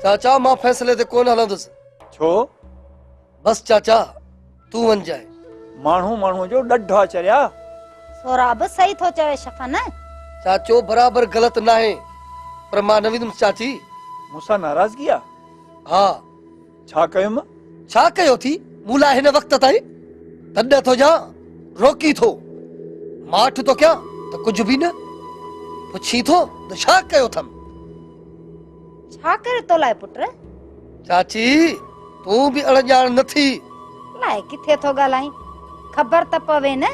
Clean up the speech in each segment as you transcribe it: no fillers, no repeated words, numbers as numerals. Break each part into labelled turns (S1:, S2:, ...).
S1: चाचा मां फैसले ते कोन हलंदुसि।
S2: छो?
S1: बस चाचा तू वन जाए।
S2: माण्हू माण्हू जो ॾढा चरिया।
S3: सोराब सही थो चवे शफन।
S1: चाचो बराबर गलत ना है, पर मां न विंदुमि चाची।
S2: मूंसां नाराज़गी आ?
S1: हा।
S2: छा कयुमि?
S1: छा कयो थी मूं लाइ हिन वक्त ताईं? तॾहिं थो जा रोकी थो, माठ तो क्या तो कुछ भी न पुछी थो तो छा कयो थम?
S3: छा करे तो लाए पुट?
S1: चाची तू भी अणजाण न थी।
S3: लाए किथे थो ॻाल्हाई, खबर त पवे न।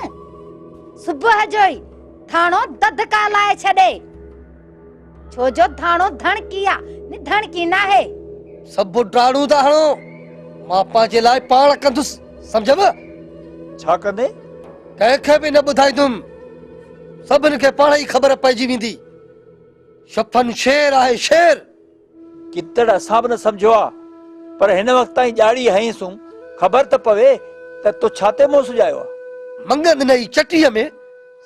S3: सुबह जो ई थाणो ददका लाए छॾे, छो जो थाणो धणकी आ नि धणकी ना है।
S1: सब ड्राणू ता हणो, मां पांजे लाइ पाण कंदुसि, समझब?
S2: छा कंदे?
S1: कंहिंखे बि न ॿुधाईंदुमि, सभिनि खे पाण ई ख़बर पइजी वेंदी। शफन शेर आहे शेर।
S2: कितड़ असां बि न सम्झो आ, पर हिन वक्त ताईं ॼाड़ी हईंसूं, खबर त पवे त तो छाते मुंहुं सुॼायो आ।
S1: मंगन नई चटीअ में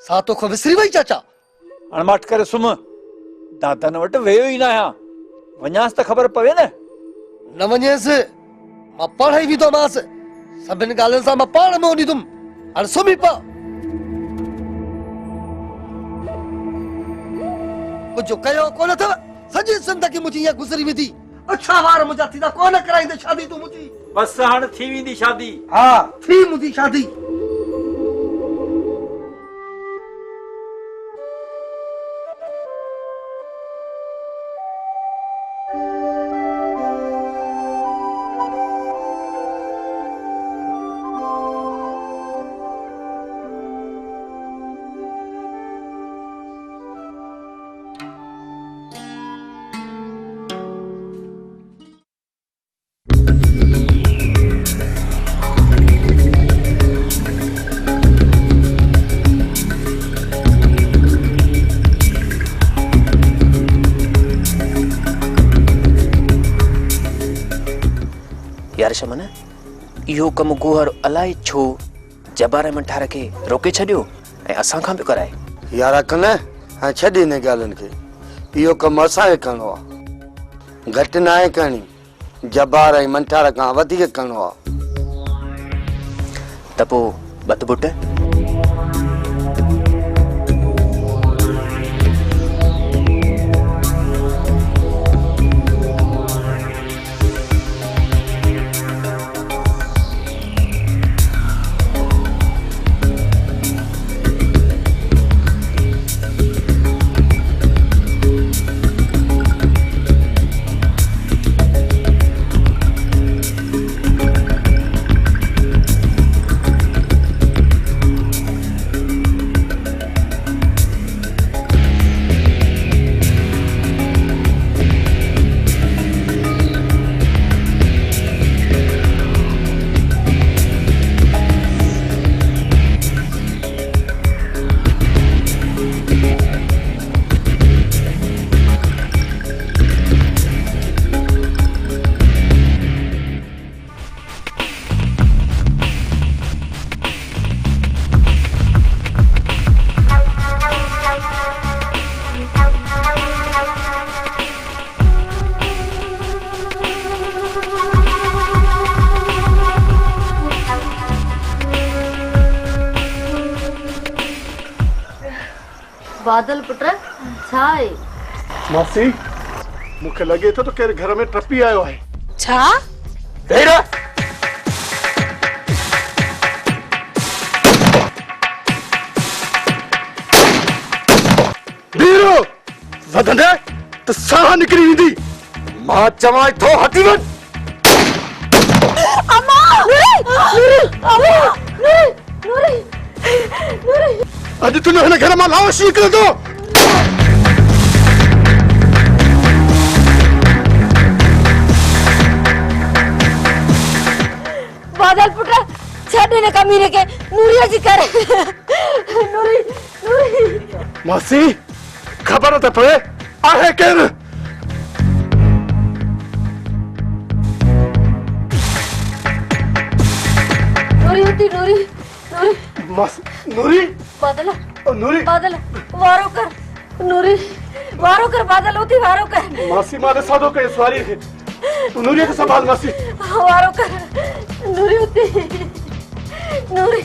S1: सा तोखो विसरी वई चाचा।
S2: अणमाठ करे सुम, दादन वटि वेयो ई न आहियां, वञांसि त खबर पवे न।
S1: न वञेसि, मां पाण ई वेंदोमांसि, सभिनि ॻाल्हियुनि सां मां पाण में उॾींदुमि। हाणे सुम्ही पा। कुझु कयो कोन अथव, सॼी ज़िंदगी मुंहिंजी ईअं गुज़री वेंदी। अछा वार मुंहिंजा थींदा, कोन कराईंदे शादी तूं मुंहिंजी।
S2: बस हाणे थी वेंदी शादी।
S1: हा थी मुंहिंजी शादी।
S4: यार शमन, इहो कम गोहर अलाए छो जबार मंठार के रोके छडियो ऐं असां खां बि कराए।
S5: यार कन हां छॾ हिन ॻाल्हियुनि खे, इहो कमु असांखे करिणो आहे, घटि न आहे करणी, जबार ऐं मंठार खां वधीक करिणो आहे।
S4: त पोइ बत बुट
S6: बादल पुट छा आहे?
S7: मासी मूंखे लॻे थो त केरु घर में टपी आयो आहे।
S3: छा?
S7: बीरो वधंदे त साह निकिरी वेंदी। मां चवां थो हटी वञ।
S6: अम्मा! अम्मा! नूरी!
S7: अॼु तुंहिंजो हिन घर मां लाश निकिरंदो।
S6: बादल पुट छॾ हिन कमीने खे, नूरीअ जी करे। नूरी!
S7: मासी खबर त पए आहे केरु?
S6: नूरी!
S7: नूरी!
S6: बादल वारो कर। नूरी वारो कर, बादल उथी वारो कर।
S7: मासी मां ॾिसां थो कई सवारी खे। तू नूरी खे संभाल मासी।
S6: वारो कर नूरी उते नूरी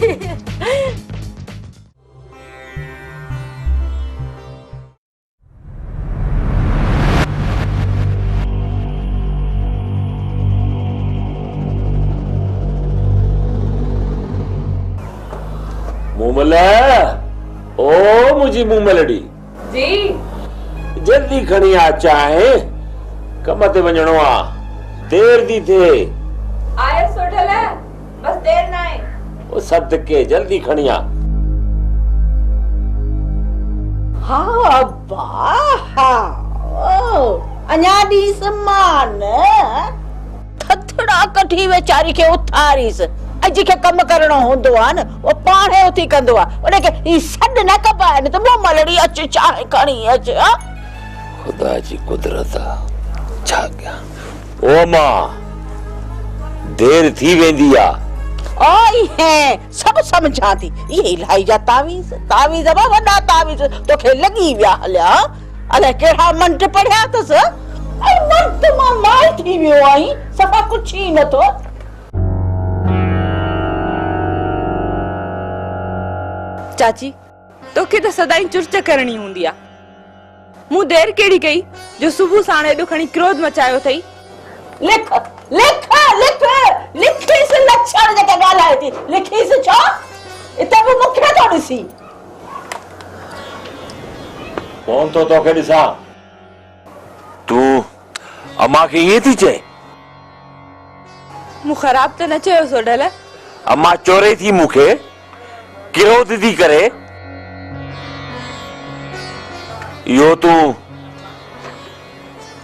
S8: मूमल ओ मुझी मूमलड़ी
S6: जी
S8: जल्दी खणी आ चाहे कम ते वञणो आ देर दी थे
S6: आए सोठल बस देर ना है
S8: ओ सदके जल्दी खणी आ
S9: हाँ बाहा अञा दी समान थथड़ा कठी वेचारी के उथारीस अज के कम करणो होंदो आ न वो पाणे उथी कंदो आ उन के ई सड न कबाए न त मो मलड़ी अच चाहे खणी अच
S8: खुदा जी कुदरत छा क्या ओ मां देर थी वेंदी आ
S9: आई है सब समझा थी ये इलाही जा तावीज तावीज बा वडा तावीज तोखे लगी विया हल्या अले केड़ा मंट पढ़या तस आई मंट मां माल थी वियो आई सफा कुछ ही न तो
S6: चाची तोखे त सदाई चुर्च करणी हुंदी आ मु देर केड़ी कई जो सुबह साणे एडो खणी क्रोध मचायो थई
S9: लिख लिख लिख लिखी से लक्षण जके गालाए थी लिखी से छा इते वो मुखे थोड़ी सी
S8: कौन तो तोखे ॾिसां तू अम्मा खे ये थी चए
S6: मु खराब त न चयो सोडल
S8: अम्मा चोरे थी मुखे किरोध थी करे यो तू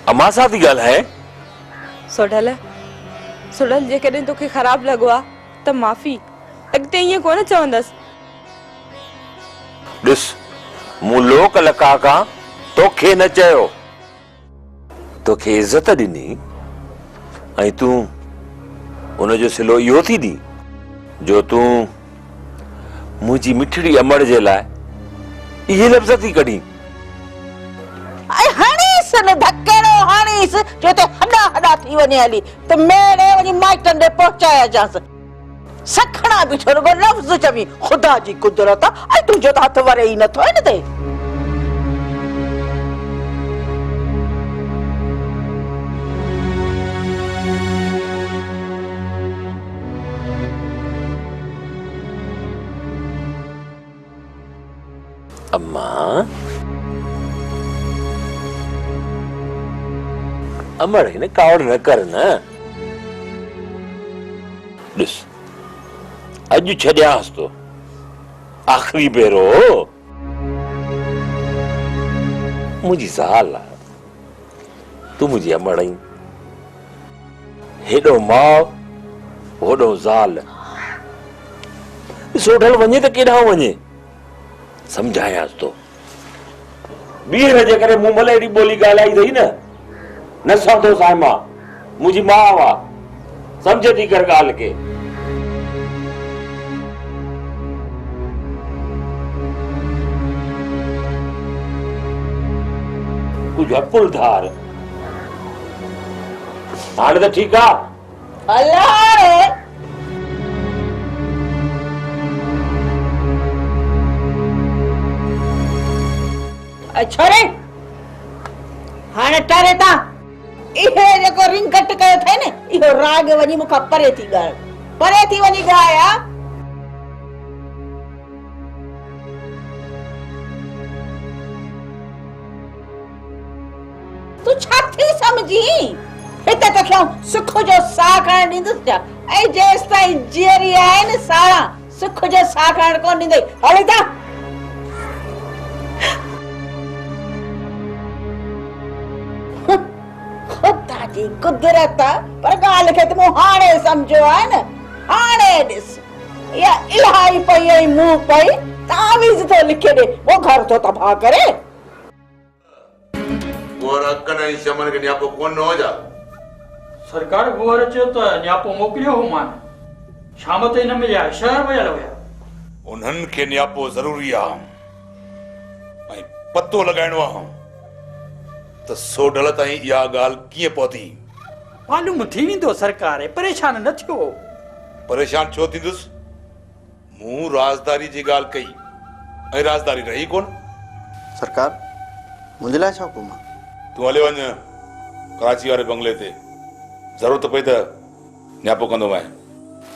S8: अम्मा सां थी ॻाल्हाए
S6: सोडल सोडल जेकॾहिं तोखे खराब लॻो आ त माफ़ी अॻिते ईअं कोन चवंदसि
S8: ॾिस मूं लोक लका खां तोखे न चयो तोखे इज़त ॾिनी ऐं तूं उनजो सिलो इहो थी ॾी जो तूं मुंहिंजी मिठड़ी अमड़ जे लाइ इहे लफ़्ज़ थी कढी
S9: आई हणीस न धक्केड़ो हणीस जो ते हडा हडा थी वने हली त मेरे वनी माइटन दे पहुंचाया जास सखणा भी छोड़ गो लफ्ज चवी खुदा जी कुदरत आई तुझो त हथ वरे ही न थो न ते
S8: अम्मा अमड़ हिन कावड़ न कर न ॾिस अॼु छॾियांसि तो आख़िरी भेरो मुंहिंजी ज़ाल आहे तूं मुंहिंजी अमड़ आहीं हेॾो माउ होॾो ज़ाल सोढल वञे त केॾांहुं वञे समझायांसि तो ॿीहर जे करे मूं भले एॾी ॿोली ॻाल्हाई अथई न सहंदो साईं मां मुंहिंजी माउ आहे समझ थी कर ॻाल्हि खे कुझु अकुल धार हाणे त ठीकु आहे
S9: अल्लाह छोरे हाणे टारे ता इहे जेको रिंगट कयो थे न इहो राग वनी मुखा परे थी ॻाल्हि परे थी वनी ॻाया तू छा थी समझी हिते त क्यों सुख जो साह खणण ॾींदुसि छा ऐं जेसि ताईं जीअरी आहे न सारा सुख जो साह खणण कोन ॾींदई हली ता खुदा जी कुदरत पर ॻाल्हि खे त मूं हाणे सम्झो आहे न हाणे ॾिस या इलाही पई ऐं मूं पई तावीज़ थो लिखे ॾे वो घर थो तबाह करे
S10: गोर अकन ऐं शमन खे न्यापो कोन हो जा
S2: सरकार गोर चयो त न्यापो मोकिलियो हो मान शाम ताईं न मिलिया शहर वियल हुया
S10: उन्हनि खे न्यापो ज़रूरी आहे ऐं पतो लॻाइणो आहे त सोढल ताईं इहा ॻाल्हि कीअं पहुती
S2: मालूम थी वेंदो सरकार, परेशान न थियो।
S10: परेशान छो थींदुसि? मूं राजदारी जी ॻाल्हि कई ऐं राजदारी रही कोन।
S5: सरकार मुंहिंजे लाइ छा हुकुम आहे?
S10: तूं हले वञ कराची वारे बंगले ते, ज़रूरत पई त न्यापो कंदो मैं।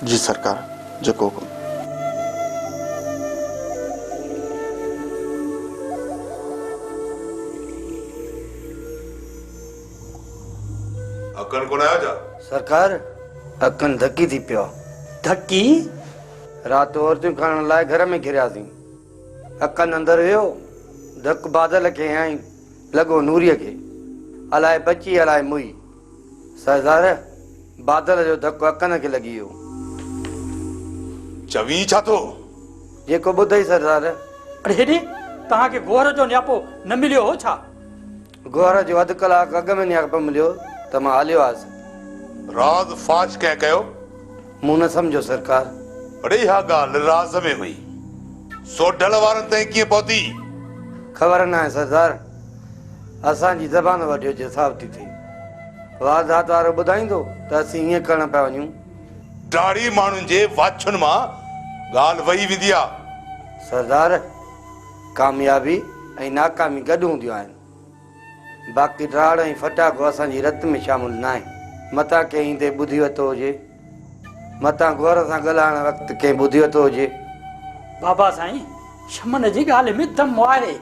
S5: जी सरकार, जेको हुकुम।
S10: अकन कोन आयो छा?
S5: सरकार अकन धकी थी पियो।
S2: धकी?
S5: राति औरतूं खणण लाइ घर में घिरियासीं। अकन अंदरि वियो, धक बादल खे हयईं, लॻो नूरीअ खे। अलाए बची अलाए मुई। सरदार बादल जो धक अकन खे लॻी वियो।
S10: चवी छा थो?
S5: जेको ॿुधई सरदार।
S2: अरे हेॾे तव्हांखे गोहर जो न्यापो न मिलियो हो छा?
S5: गोहर जो अधु कलाक अॻु में न्यापो मिलियो त मां हलियो आयुसि।
S10: राज फाज कंहिं कयो?
S5: मूं न सम्झो सरकार।
S10: अड़े इहा ॻाल्हि राज़ में हुई, सोढल वारनि ताईं कीअं पहुती?
S5: ख़बर न आहे सरदार। असांजी ज़बान वॾियो जो साफ़ थी थिए। वारदात वारो ॿुधाईंदो त असीं ईअं करण पिया वञूं।
S10: ॾाढी माण्हुनि जे वाछुनि मां ॻाल्हि वही वेंदी आहे।
S5: सरदार कामयाबी ऐं नाकामी गॾु हूंदियूं आहिनि। बाक़ी ड्राड़ ऐं फटाको असांजी रत में शामिल न आहे। मतां कंहिं ईंदे ॿुधी वरितो हुजे, मतां गोर सां ॻाल्हाइण वक़्तु कंहिं ॿुधी वरितो हुजे।
S2: बाबा साईं, शमन जी ॻाल्हि में दम आहे।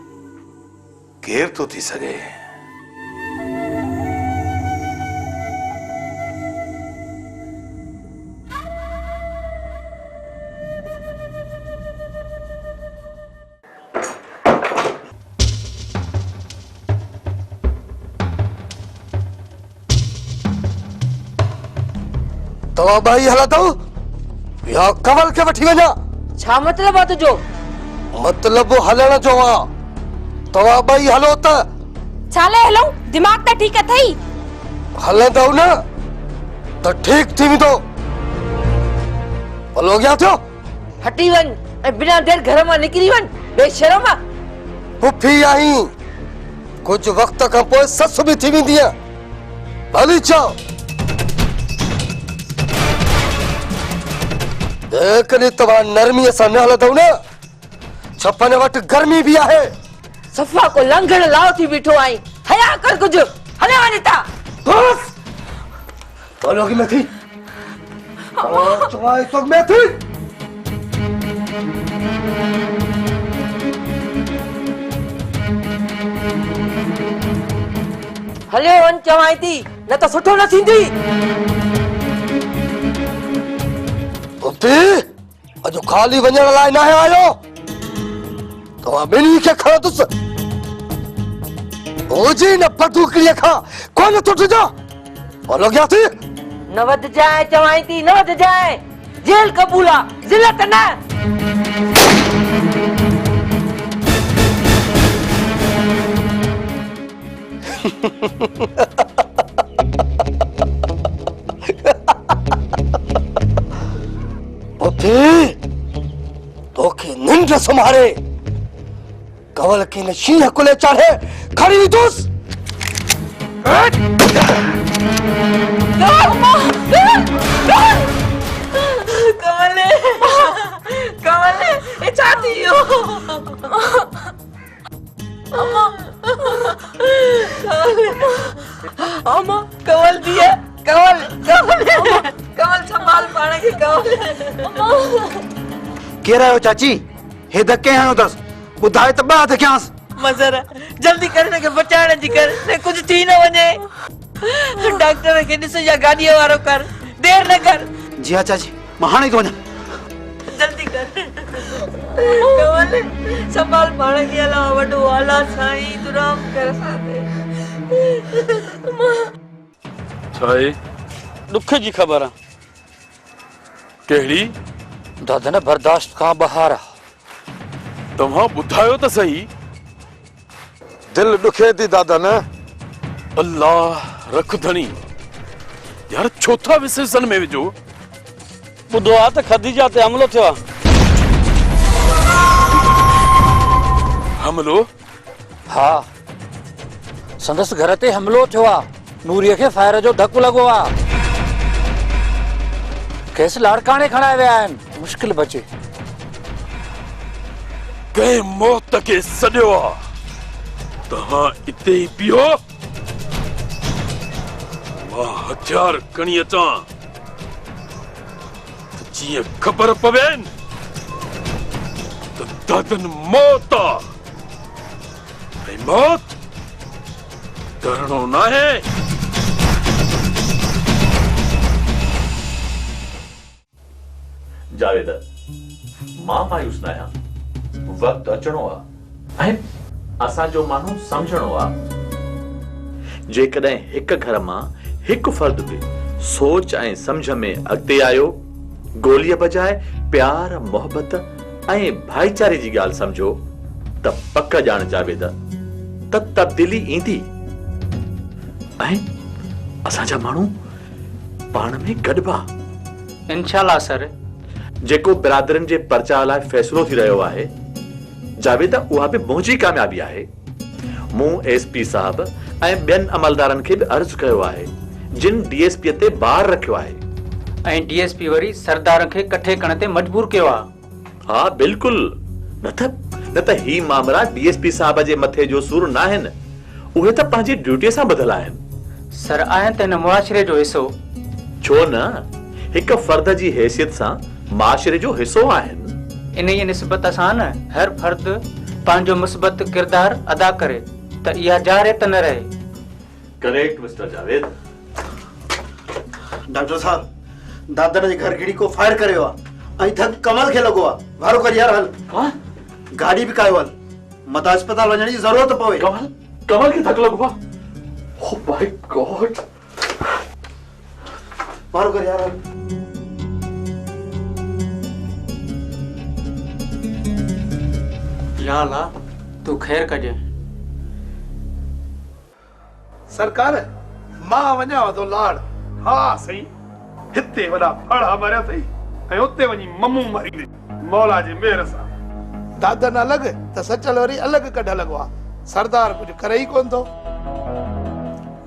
S10: केर तो थी सघे?
S1: तव्हां ॿई हला अथव या कंवल खे वठी वञा?
S9: छा मतलब आहे तुंहिंजो?
S1: मतलब हलण जो आहे। तव्हां ॿई हलो त।
S6: छाले हलूं? दिमाग़ त ठीक अथई।
S1: हलंदव न त ठीक थी वेंदो। हलो क्या थियो?
S9: हटी वञ ऐं बिना देर घर मां निकिरी वञ, बेशरम।
S1: पुफी आई, कुछ वक्त खां पोइ सस भी थी वेंदी आहे। भली चओ। कॾहिं तव्हां नरमीअ सां न हलंदव न, छपन वटि गर्मी भी आहे।
S9: सफ़ा को लंघण लाओ थी बीठो आई। हया कर कुछ। हले वञ ता।
S1: बस बोलोगी मैं थी और चवाई तो मैं थी।
S9: हले वञ चवाई थी, न त सुठो न थींदी।
S1: अॼु खाली वञण लाइ न आयो। तव्हां ॿिन्ही खे खणंदुसि। हुजे न बंदूकड़ीअ खां कोन तुटिजो। बोलो क्या थी?
S9: न वध जाए चवाई थी, न वध जाए। जेल कबूल आहे, ज़िलत न।
S1: तोखे निंड संभारे कवल के न शींह कुले चाढ़े खड़ी दूस।
S9: कमले, कमले, ये चाहती हो? अम्मा, अम्मा, कमल दिया, कमल, कमल, कमल संभाल पाने की कमल।
S7: केर आयो चाची? हे धके हणो अथसि, ॿुधाए त ॿ हथ कयांसि।
S9: मज़र जल्दी कर, हिनखे बचाइण जी कर, न कुछ थी न वञे। डॉक्टर खे ॾिस या गाॾीअ वारो कर, देर न कर।
S7: जी हाँ चाची, मां हाणे थो वञा।
S9: जल्दी कर। कमल संभाल पाण खे। अला वॾो आला साईं, तू राम कर साथे।
S11: छा आहे?
S12: दुख जी ख़बर आहे।
S11: कहिड़ी?
S12: दादा न बर्दाश्त खां ॿाहिर आहे।
S11: तव्हां ॿुधायो त सही।
S7: दिल दुखे थी दादा न।
S11: अल्लाह रख धणी। यार छो था विसर्जन में विझो?
S12: ॿुधो आहे त खदीजा ते हमलो थियो आहे।
S11: हमलो?
S12: हा, संदसि घर ते हमलो थियो आहे।
S2: नूरीअ खे फायर जो धकु लॻो आहे। खेसि लाड़काणे खणाए विया आहिनि। मुश्किल बचे।
S11: कंहिं मौत खे सॾियो आहे। तव्हां हिते ई बीहो, मां हथियार खणी अचां त जीअं ख़बर पवे त दादन मौत आहे। ऐं मौत डरणो नाहे।
S13: जावेद, मां मायूस न आहियां। वक़्तु अचणो आहे ऐं असांजो माण्हू समझणो आहे। जेकॾहिं हिकु घर मां हिकु फर्द बि सोच ऐं समझ में अॻिते आयो, गोलीअ बजाए प्यार मोहबत ऐं भाईचारे जी ॻाल्हि समझो, त पक ॼाण जावेद त तब्दीली ईंदी ऐं असांजा माण्हू पाण में गॾिबा।
S14: इंशाल्लाह सर।
S13: जेको बिरादरनि जे पर्चा लाइ फ़ैसिलो थी रहियो आहे, जावेद, उहा बि मुंहिंजी कामयाबी आहे। मूं एसपी साहब ऐं ॿियनि अमलदारनि खे बि अर्ज़ु कयो आहे, जिन डीएसपी ते बार रखियो आहे।
S14: ऐं डीएसपी वरी सरदार खे कठे करण ते मजबूर कयो आहे।
S13: हा बिल्कुल। न त ही मामला डीएसपी साहब जे मथे जो सूर न आहिनि। उहे त पंहिंजी ड्यूटीअ सां ॿधल आहिनि।
S14: सर, आहिनि त हिन मुआशिरे जो हिसो।
S13: छो न, हिकु फर्द जी हैसियत सां माशरे जो हिसो आहिनि।
S14: इन ई निस्बत सां न हर फर्द पंहिंजो मुस्बत किरदार अदा करे त इहा जारियत न रहे।
S13: Correct mister Javed.
S15: डॉक्टर साहब, दादन जे घर गिड़ी को फायर करियो आहे ऐं धक कमल खे लॻो आहे। वारो कर यार हल। गाड़ी भी कायो हल। मता अस्पताल वञण जी ज़रूरत पवे।
S13: कमल खे धक लॻो आहे। Oh my God.
S15: वारो कर यार हल।
S14: या अल्लाह, तू खैर कजे।
S7: सरकार, मां वञा तो लाड़। हा सही। हिते वॾा फाड़ा मारिया अथई ऐं उते वञी मम्मू मारी ॾे। मौला जी मेहर सां दादन अलॻि त सचल वरी अलॻि कढ लॻो आहे। सरदार कुझु करे ई कोन थो।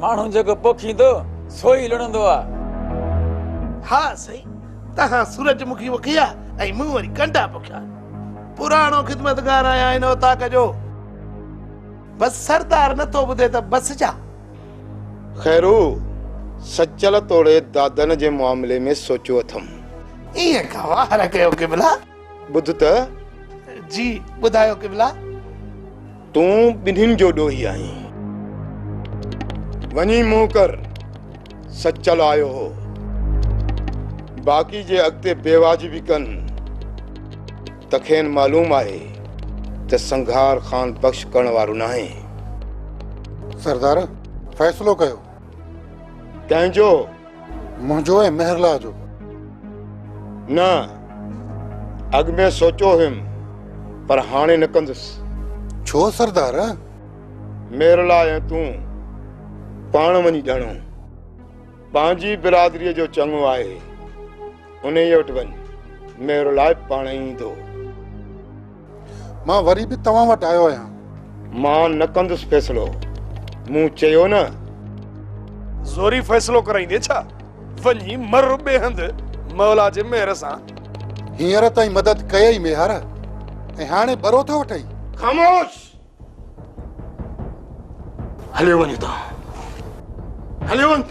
S2: माण्हू जेको पोखींदो सो ई लुणंदो आहे।
S7: हा सही। तव्हां सूरजमुखी पोखिया ऐं मूं वरी कंडा पोखिया। पुराणो ख़िदमतगार आया आहिनि ओताक जो। बस सरदार नथो ॿुधे त बस जा।
S16: खैरू, सचल तोड़े दादन जे मामले में सोचो अथम।
S7: ईअं गवाह कयो किबला।
S16: ॿुध त।
S7: जी ॿुधायो किबला।
S16: तूं ॿिन्हिनि जो ॾोही आहीं। वञी मुंहुं कर। सचल आयो हो। बाक़ी जे अॻिते बेवाजिबी कनि त खेनि मालूम आहे त संघार ख़ान बख़्श करण वारो नाहे।
S17: सरदार, फ़ैसिलो कयो।
S16: कंहिंजो?
S17: मुंहिंजो ऐं मेहरला जो।
S16: न, अॻ में सोचो हुयमि पर हाणे न कंदुसि।
S17: छो सरदार?
S16: मेहरला ऐं तूं पाण वञी ॼाणो। पंहिंजी बिरादरीअ जो चङो आहे। उन वटि वञ। मेहरला पाण ई ईंदो।
S17: मां वरी बि तव्हां वटि आयो आहियां।
S16: मां न कंदुसि फ़ैसिलो। मूं चयो न।
S7: ज़ोरी फ़ैसिलो कराईंदे छा? वञी मर ॿे मौला जे मेहर सां।
S17: हींअर ताईं मदद कयई मेहर ऐं हाणे बरो थो वठई।
S16: ख़ामोश।
S7: हलियो वञ था।
S16: हलियो वञ।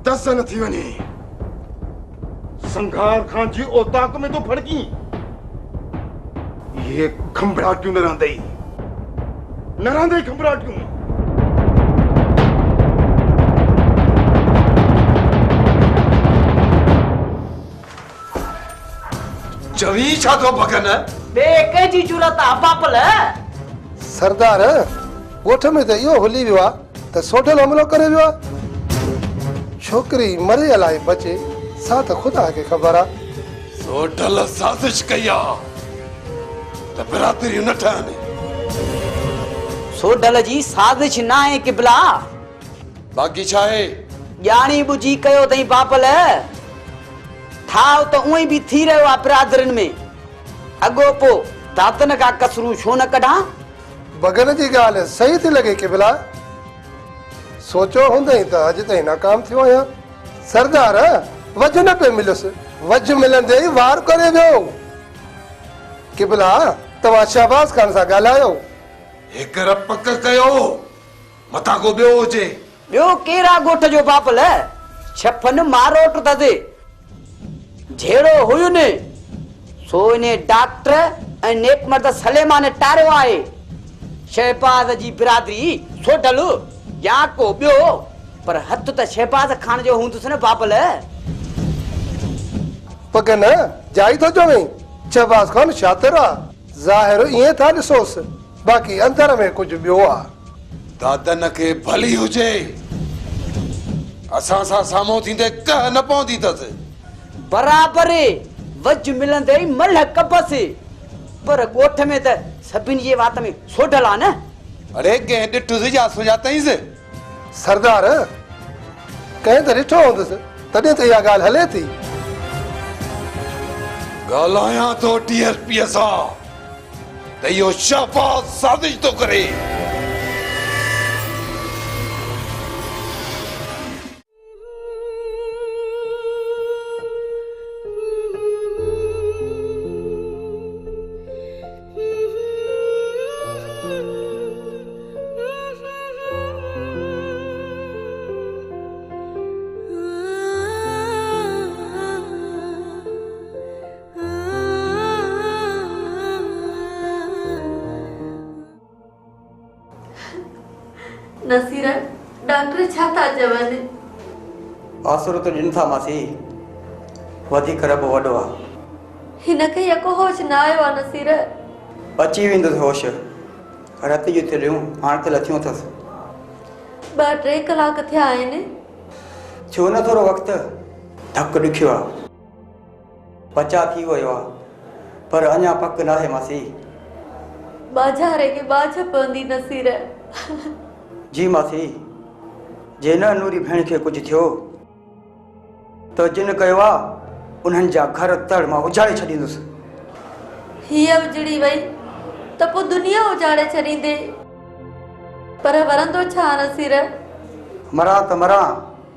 S16: दस न थी वञे। संघार खान जी औताक में तो फड़की। ये खंभड़ाटियूं न रहंदई खंभड़ाटियूं।
S1: चवी छा तो भगन?
S9: बे कंहिंजी जुरत आहे बापल?
S1: सरदार, ॻोठ में त इहो हली वियो आहे त सोठल हमलो करे वियो आहे। छोकिरी मरियल आहे बचे सा त ख़ुदा खे ख़बर आहे।
S7: सोठल साज़िश कई आहे त बिरादरी न ठहनि।
S9: सोडल जी साज़िश न आहे किबला।
S7: बाक़ी छा आहे?
S9: ॼाणी बुझी कयो अथई बापल। ठाव त उहे बि थी रहियो आहे बिरादरनि में। अॻो पो दातन खां कसरूं छो न कढां?
S1: बगन जी ॻाल्हि सही थी लॻे किबला।
S7: सोचो हूंदई त अॼु ताईं नाकाम थियो आहियां। सरदार वज न पे मिलियुसि, वज मिलंदे ई वार करे वियो। किबला तव्हां शहबाज खान सां ॻाल्हायो?
S10: हिकु रपक कयो, मथां को ॿियो हुजे।
S9: ॿियो केरा ॻोठ जो बापल छपन मारोट ददे झेड़ो हुयो ने सो इने डॉक्टर ऐं नेक मर्द सलेमान टारियो आहे। शहबाज जी बिरादरी सोडल या को ॿियो, पर हथ त शहबाज खान जो हूंदुसि न बापल।
S7: पक न जाई थो चवई, शहबाज खान शातिर आ, ज़ाहिर ईअं था ॾिसोसि, बाक़ी अंदर में कुझु ॿियो आ।
S10: दादन खे भली हुजे, असां सां साम्हूं थींदे कह न पवंदी अथसि।
S9: बराबरि वज मिलंदे ई मल कबस, पर ॻोठ में त सभिनी जे वात में सोडल आ न।
S10: अरे कंहिं ॾिठुसि या सुञातईंसि?
S7: सरदार कंहिं त ॾिठो हूंदुसि, तॾहिं त इहा ॻाल्हि हले थी।
S10: ॻाल्हायां थो DSP सां त इहो शहबाज साज़िश थो करे।
S18: नसीरा डॉक्टर छा था चवनि?
S14: आसुर तो ॾिन था मासी, वधीक रब वॾो आहे।
S18: हिनखे यको होश न आयो आहे नसीरा।
S14: अची वेंदुसि होश, राति जूं थिलियूं हाणे त लथियूं अथसि।
S18: 2-3 कलाक थिया आहिनि।
S14: छो न थोरो वक़्तु धक ॾुखियो आहे, बचा थी वियो आहे, पर अञा पक न आहे मासी।
S18: बाज़ारे खे बाझ पवंदी नसीरा।
S14: जी मासी, जे न नूरी भेण खे कुझु थियो त जिन कयो आहे उन्हनि जा घर तड़ मां उजाड़े छॾींदुसि।
S18: हीअ उजड़ी वई त पोइ दुनिया उजाड़े छॾींदे, पर वरंदो छा नसीरा?
S14: मरां त मरां,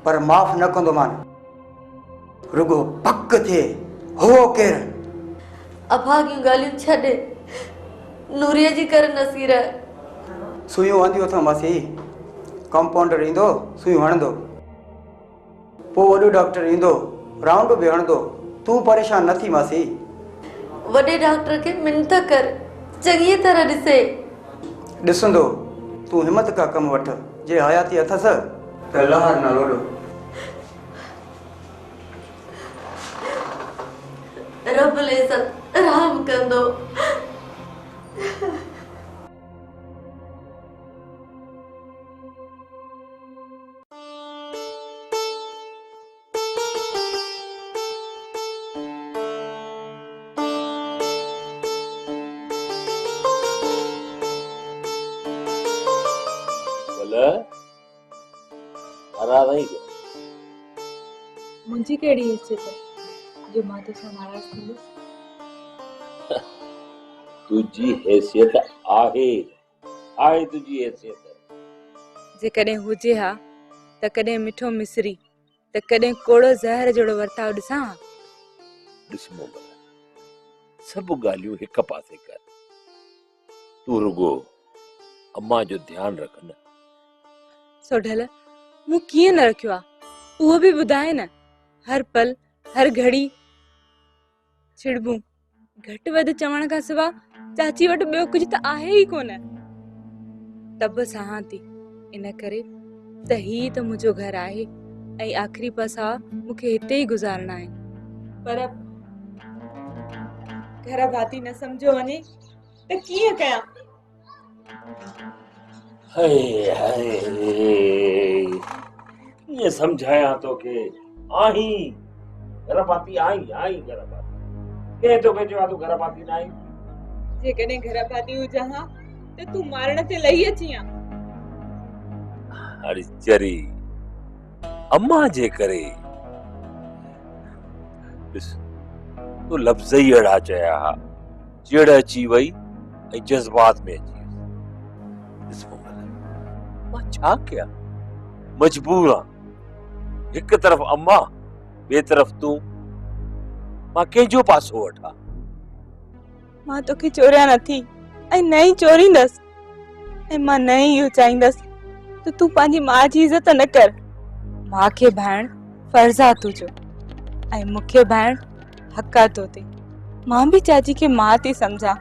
S14: पर माफ़ न कंदो मान। रुगो पक थिए हो केरु।
S18: अभागियूं ॻाल्हियूं छॾे, नूरीअ जी कर नसीरा।
S14: सुयूं हंदियूं अथव मासी, कंपाउंडर ईंदो सुयूं हणंदो, पोइ वॾो डॉक्टर ईंदो राउंड बि हणंदो। तूं परेशान न थी मासी।
S18: वॾे डॉक्टर खे मिनत कर, चङी तरह ॾिसे।
S14: ॾिसंदो, तूं हिम्मत का कमु वठ। जे हयाती अथसि त लहर न लोॾो।
S18: रब इज़त राम कंदो।
S6: मुंहिंजी कहिड़ी हिस्से जो मां तोसां नाराज़ थींदसि?
S8: तुझी हैसियत आहे, आहे तुझी हैसियत।
S6: जेकॾहिं हुजे हा त कॾहिं मिठो मिसरी त कॾहिं कोड़ो ज़हर जहिड़ो वर्ताव ॾिसां।
S8: ॾिस मोगल, सभु ॻाल्हियूं हिक पासे कर, तूं रुगो अम्मा जो ध्यानु रख न।
S6: सोढल, मूं कीअं न रखियो आहे, उहो बि ॿुधाए न। हर पल हर घड़ी छिड़बूं, घटि वधि चवण खां सिवा चाची वटि ॿियो कुझु त आहे ई कोन। तब सहां थी, इन करे त ही त मुंहिंजो घर आहे ऐं आख़िरी पसा मूंखे हिते ई गुज़ारणा आहिनि। पर घर भाती न सम्झो वञे त कीअं कयां?
S8: हाय हाय, ये समझाया तोखे आही घर पाती आई घर पाती के तो के जो तू घर पाती ना आई।
S6: जेकॾहिं घर पाती हुजां हा त तूं मारण ते लही अचीं।
S8: अरे चरी अम्मा जे करे ॾिस, तू लफ़्ज़ ई अहिड़ा चया हा, चिड़ अची वई ऐं जज़्बात में अची। ॾिस मां छा कयां? मजबूर आ। एक तरफ अम्मा, बे तरफ तू। मां कंहिंजो पासो वठा?
S6: मां तोखे चोरिया नथी ऐं न ई चोरींदसि, ऐं मां न ई इहो चाहींदसि त तूं पंहिंजी माउ जी इज़त न कर। मां खे भाइण फर्ज़ आहे तुंहिंजो, ऐं मूंखे भाइण हक़ आहे तो ते। मां बि चाची खे माउ थी सम्झां,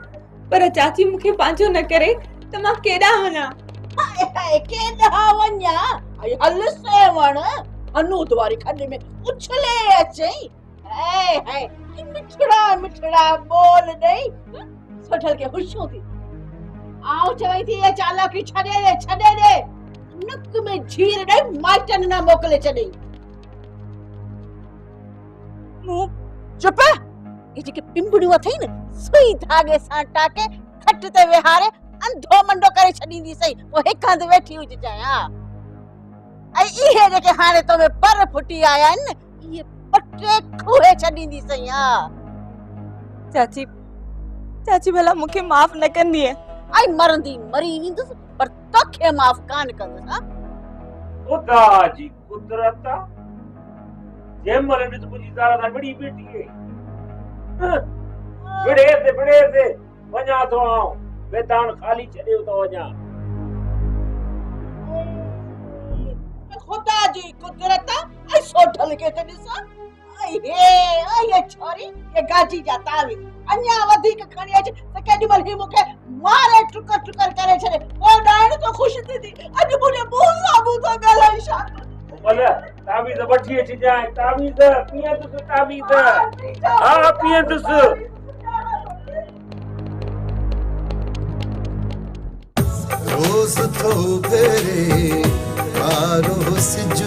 S6: पर चाची मूंखे पंहिंजो न करे त मां केॾां वञा?
S9: केॾां वञा? हल सेवण अनूद वारी खॾ में उछले अचई। मिठड़ा मिठड़ा बोल ॾेई सोठल खे हुशियूं थी। आऊं चवई थी ये चालाकी छॾे ॾे, नक में झीर ॾेई माइटनि न मोकिले छॾई। मूं चुप। ये जेके पिंपड़ियूं अथई न, सुई धागे सां टाके खट ते विहारे अंधो मंडो करे छॾींदी सही। वो हिक हंधि वेठी हुजे चाहियां। ऐं इहे जेके हाणे तो में पर फुटी आया आहिनि न, इहे पटे खूहे छॾींदी सही।
S6: चाची भला मूंखे माफ़ न कंदी है?
S9: आई मरंदी मरी वेंदुसि, पर तोखे माफ़ कान कंदुसि।
S2: खुदा जी कुदरत जे मरे में मुझी ज़ारा दा बड़ी बेटी है। बड़े से वञा तो आऊं वेदान खाली छॾियो तो वञा।
S9: खुदा जी कुदरत ऐं सोठल खे त ॾिसां। ये छोरी ये गाजी जा तावी अन्या वधीक खणी अच त केॾी महिल ही मूंखे मारे टुकर करे छॾे। पोइ ॾाढो तो ख़ुशि थींदी। अॼु मुंहिंजे मुंहुं साम्हूं तो ॻाल्हाई छा?
S2: भले तावीज़ वठी अची जाए। तावीज़ पीए तुस तावीज़। हाँ पीए तुस।
S19: रोज़ तो फेरे आरो सिज